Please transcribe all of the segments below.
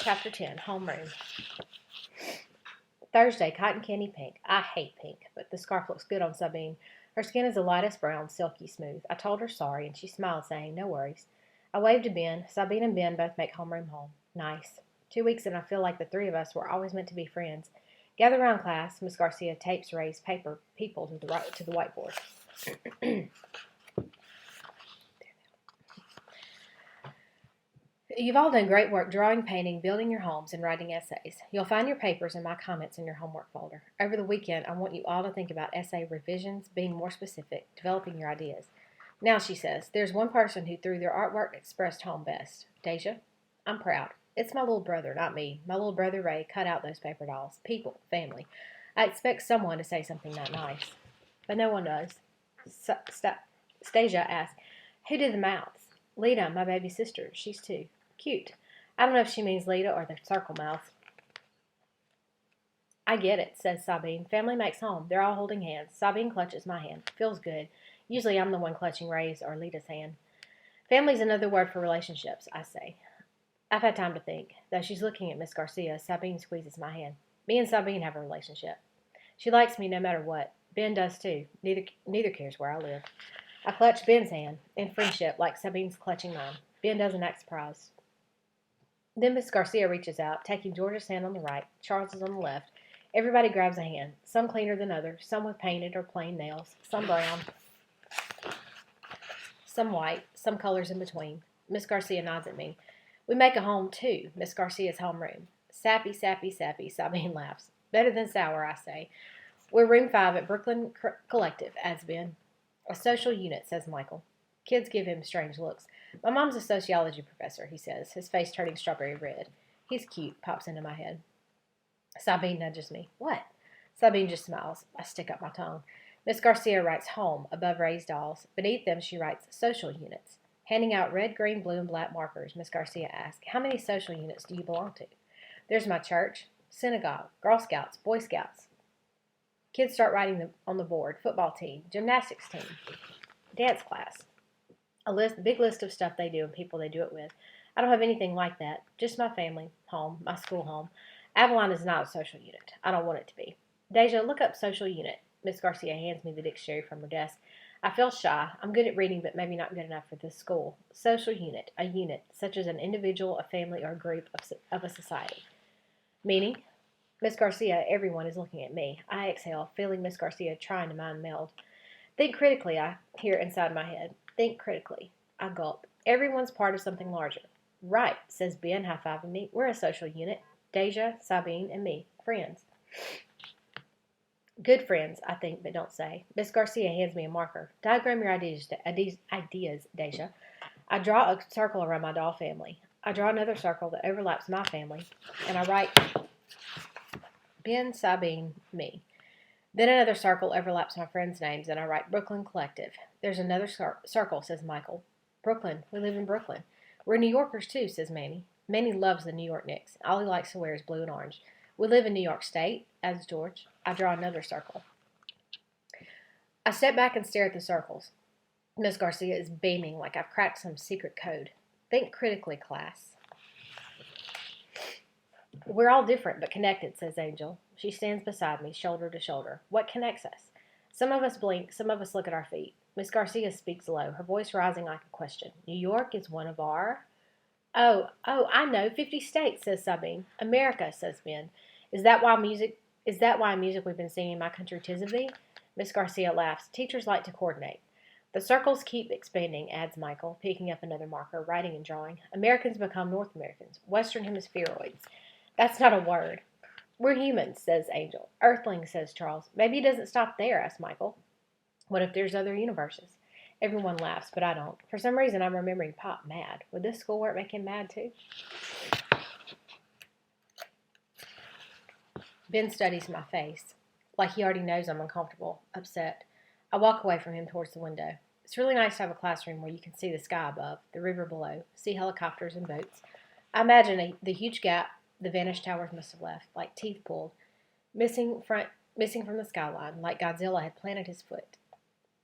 Chapter 10, Homeroom. Thursday, cotton candy pink. I hate pink, but the scarf looks good on Sabine. Her skin is the lightest brown, silky smooth. I told her sorry, and she smiled, saying, no worries. I waved to Ben. Sabine and Ben both make homeroom home. Nice. 2 weeks and I feel like the three of us were always meant to be friends. Gather round, class. Miss Garcia tapes raised paper people to the whiteboard. You've all done great work drawing, painting, building your homes, and writing essays. You'll find your papers and my comments in your homework folder. Over the weekend, I want you all to think about essay revisions, being more specific, developing your ideas. Now, she says, there's one person who through their artwork expressed home best. Deja, I'm proud. It's my little brother, not me. My little brother Ray cut out those paper dolls. People, family. I expect someone to say something that nice. But no one does. Stasia asks, who did the mouths? Lita, my baby sister. She's 2. Cute. I don't know if she means Lita or the circle mouth. I get it, says Sabine. Family makes home. They're all holding hands. Sabine clutches my hand. Feels good. Usually I'm the one clutching Ray's or Lita's hand. Family's another word for relationships, I say. I've had time to think. Though she's looking at Miss Garcia, Sabine squeezes my hand. Me and Sabine have a relationship. She likes me no matter what. Ben does too. Neither cares where I live. I clutch Ben's hand in friendship like Sabine's clutching mine. Ben doesn't act surprised. Then Miss Garcia reaches out, taking George's hand on the right, Charles's on the left. Everybody grabs a hand, some cleaner than others, some with painted or plain nails, some brown, some white, some colors in between. Miss Garcia nods at me. We make a home, too, Miss Garcia's homeroom. Sappy, sappy, sappy, Sabine laughs. Better than sour, I say. We're room 5 at Brooklyn Collective, adds Ben. A social unit, says Michael. Kids give him strange looks. My mom's a sociology professor, he says, his face turning strawberry red. He's cute, pops into my head. Sabine nudges me. What? Sabine just smiles. I stick up my tongue. Miss Garcia writes home above Ray's dolls. Beneath them she writes social units. Handing out red, green, blue, and black markers, Miss Garcia asks, how many social units do you belong to? There's my church, synagogue, Girl Scouts, Boy Scouts. Kids start writing on the board. Football team, gymnastics team, dance class. Big list of stuff they do and people they do it with. I don't have anything like that. Just my family, home, my school home. Avalon is not a social unit. I don't want it to be. Deja, look up social unit. Miss Garcia hands me the dictionary from her desk. I feel shy. I'm good at reading, but maybe not good enough for this school. Social unit, a unit, such as an individual, a family, or a group of a society. Meaning? Miss Garcia, everyone is looking at me. I exhale, feeling Miss Garcia trying to mind meld. Think critically, I hear inside my head. Think critically. I gulp. Everyone's part of something larger. Right, says Ben, high-fiving me. We're a social unit. Deja, Sabine, and me. Friends. Good friends, I think, but don't say. Miss Garcia hands me a marker. Diagram your ideas, Deja. I draw a circle around my doll family. I draw another circle that overlaps my family, and I write Ben, Sabine, me. Then another circle overlaps my friends' names, and I write Brooklyn Collective. There's another circle, says Michael. Brooklyn. We live in Brooklyn. We're New Yorkers, too, says Manny. Manny loves the New York Knicks. All he likes to wear is blue and orange. We live in New York State, adds George. I draw another circle. I step back and stare at the circles. Miss Garcia is beaming like I've cracked some secret code. Think critically, class. We're all different but connected, says Angel. She stands beside me, shoulder to shoulder. What connects us? Some of us blink, some of us look at our feet. Miss Garcia speaks low, her voice rising like a question. New York is one of our... Oh, I know, 50 states, says Sabine. America, says Ben. Is that why music we've been singing My Country 'Tis of Thee? Miss Garcia laughs. Teachers like to coordinate. The circles keep expanding, adds Michael, picking up another marker, writing and drawing. Americans become North Americans, Western Hemispheroids. That's not a word. We're humans, says Angel. Earthlings, says Charles. Maybe it doesn't stop there, asks Michael. What if there's other universes? Everyone laughs, but I don't. For some reason, I'm remembering Pop mad. Would this schoolwork make him mad, too? Ben studies my face, like he already knows I'm uncomfortable, upset. I walk away from him towards the window. It's really nice to have a classroom where you can see the sky above, the river below, see helicopters and boats. I imagine the huge gap the vanished towers must have left, like teeth pulled, missing from the skyline, like Godzilla had planted his foot.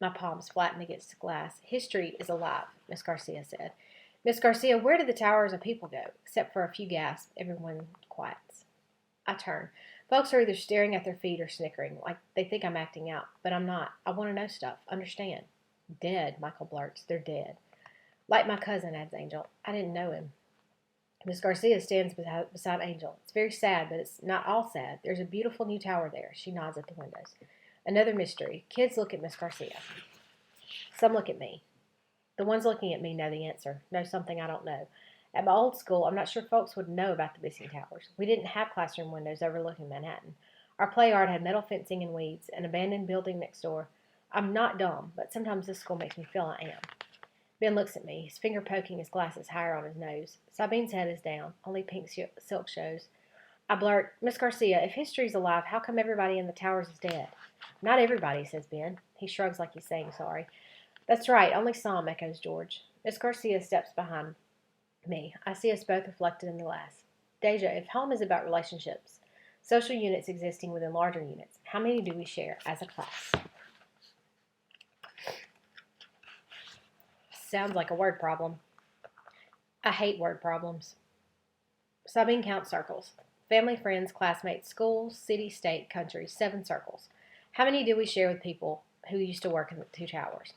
My palms flattened against the glass. History is alive, Miss Garcia said. Miss Garcia, where did the towers of people go? Except for a few gasps, everyone quiets. I turn. Folks are either staring at their feet or snickering, like they think I'm acting out, but I'm not. I want to know stuff. Understand. Dead, Michael blurts. They're dead. Like my cousin, adds Angel. I didn't know him. Miss Garcia stands beside Angel. It's very sad, but it's not all sad. There's a beautiful new tower there. She nods at the windows. Another mystery. Kids look at Miss Garcia. Some look at me. The ones looking at me know the answer, know something I don't know. At my old school, I'm not sure folks would know about the missing towers. We didn't have classroom windows overlooking Manhattan. Our play yard had metal fencing and weeds, an abandoned building next door. I'm not dumb, but sometimes this school makes me feel I am. Ben looks at me, his finger poking his glasses higher on his nose. Sabine's head is down, only pink silk shows. I blurt, Miss Garcia, if history's alive, how come everybody in the towers is dead? Not everybody, says Ben. He shrugs like he's saying sorry. That's right, only some, echoes George. Miss Garcia steps behind me. I see us both reflected in the glass. Deja, if home is about relationships, social units existing within larger units, how many do we share as a class? Sounds like a word problem. I hate word problems. Sabine counts circles. Family, friends, classmates, schools, city, state, country, 7 circles. How many do we share with people who used to work in the 2 towers?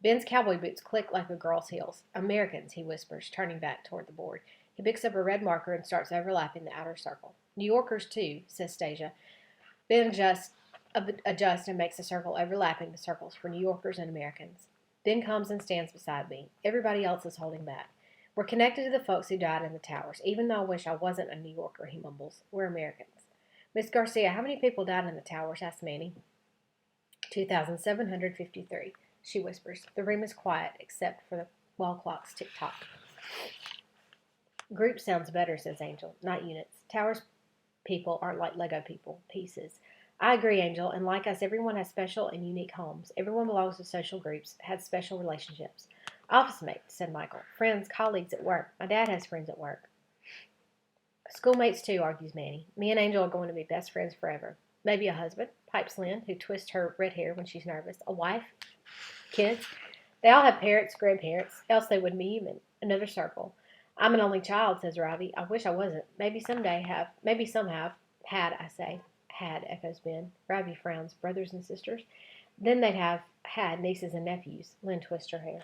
Ben's cowboy boots click like a girl's heels. Americans, he whispers, turning back toward the board. He picks up a red marker and starts overlapping the outer circle. New Yorkers, too, says Stasia. Ben adjusts and makes a circle overlapping the circles for New Yorkers and Americans. Ben comes and stands beside me. Everybody else is holding back. We're connected to the folks who died in the towers. Even though I wish I wasn't a New Yorker, he mumbles. We're Americans. Miss Garcia, how many people died in the towers? Asks Manny. 2,753, she whispers. The room is quiet, except for the wall clock's tick-tock. Group sounds better, says Angel, not units. Towers people aren't like Lego people, pieces. I agree, Angel, and like us, everyone has special and unique homes. Everyone belongs to social groups, has special relationships. Office mates, said Michael. Friends, colleagues at work. My dad has friends at work. Schoolmates, too, argues Manny. Me and Angel are going to be best friends forever. Maybe a husband, pipes Lynn, who twists her red hair when she's nervous. A wife, kids. They all have parents, grandparents, else they wouldn't be human. Another circle. I'm an only child, says Ravi. I wish I wasn't. Maybe some have. Had, I say. Had, echoes Ben. Ravi frowns. Brothers and sisters? Then they'd have had nieces and nephews. Lynn twists her hair.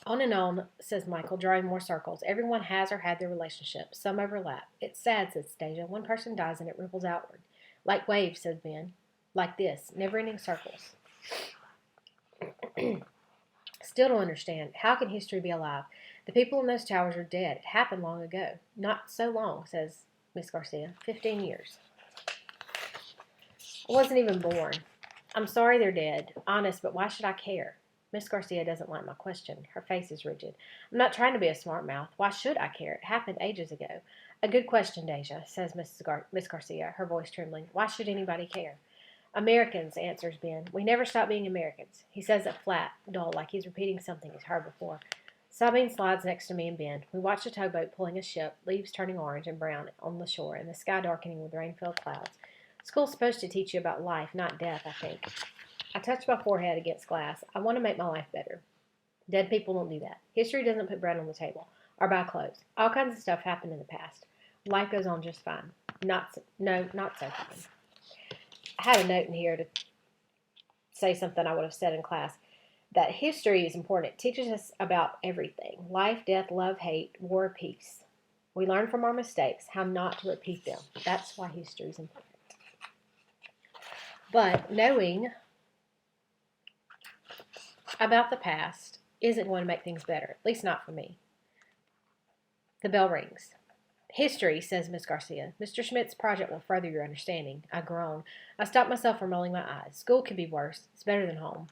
On and on, says Michael, drawing more circles. Everyone has or had their relationship. Some overlap. It's sad, says Stasia. One person dies and it ripples outward. Like waves, says Ben. Like this. Never-ending circles. Still don't understand. How can history be alive? The people in those towers are dead. It happened long ago. Not so long, says Miss Garcia. 15 years. I wasn't even born. I'm sorry they're dead. Honest, but why should I care? Miss Garcia doesn't like my question. Her face is rigid. I'm not trying to be a smart mouth. Why should I care? It happened ages ago. A good question, Deja, says Miss Garcia, her voice trembling. Why should anybody care? Americans, answers Ben. We never stop being Americans. He says it flat, dull, like he's repeating something he's heard before. Sabine slides next to me and Ben. We watch a towboat pulling a ship, leaves turning orange and brown on the shore, and the sky darkening with rain-filled clouds. School's supposed to teach you about life, not death, I think. I touch my forehead against glass. I want to make my life better. Dead people don't do that. History doesn't put bread on the table or buy clothes. All kinds of stuff happened in the past. Life goes on just fine. Not so fine. I had a note in here to say something I would have said in class. That history is important. It teaches us about everything. Life, death, love, hate, war, peace. We learn from our mistakes, how not to repeat them. That's why history is important. But knowing about the past isn't going to make things better, at least not for me. The bell rings. History, says Miss Garcia. Mr. Schmidt's project will further your understanding. I groan. I stop myself from rolling my eyes. School could be worse. It's better than home.